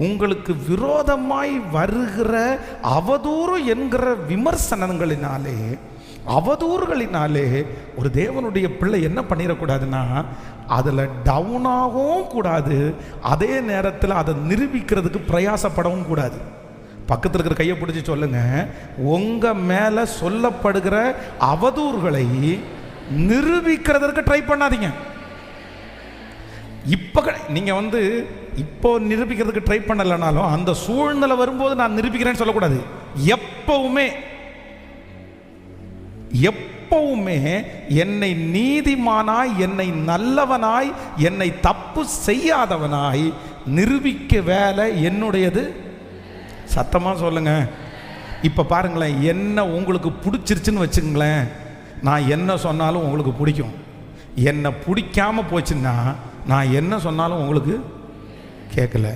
உங்களுக்கு விரோதமாய் வருகிற அவதூறு என்கிற அவதூறுகளினாலே ஒரு தேவனுடைய பிள்ளை என்ன பண்ணிடக்கூடாதுன்னா அதில் டவுனாகவும் கூடாது, அதே நேரத்தில் அதை நிரூபிக்கிறதுக்கு பிரயாசப்படவும் கூடாது. பக்கத்தில் இருக்கிற கையை பிடிச்சி சொல்லுங்க, உங்க மேல சொல்லப்படுகிற அவதூறுகளை நிரூபிக்கிறதற்கு ட்ரை பண்ணாதீங்க. இப்போ நீங்கள் இப்போ நிரூபிக்கிறதுக்கு ட்ரை பண்ணலைனாலும் அந்த சூழ்நிலை வரும்போது நான் நிரூபிக்கிறேன்னு சொல்லக்கூடாது. எப்பவுமே என்னை நீதிமானாய், என்னை நல்லவனாய், என்னை தப்பு செய்யாதவனாய் நிரூபிக்க வேலை என்னுடையது. சத்தமா சொல்லுங்க. இப்ப பாருங்களேன், என்ன உங்களுக்கு பிடிச்சிருச்சுன்னு வச்சுங்களேன், நான் என்ன சொன்னாலும் உங்களுக்கு பிடிக்கும். என்ன பிடிக்காம போச்சுன்னா நான் என்ன சொன்னாலும் உங்களுக்கு கேட்கல.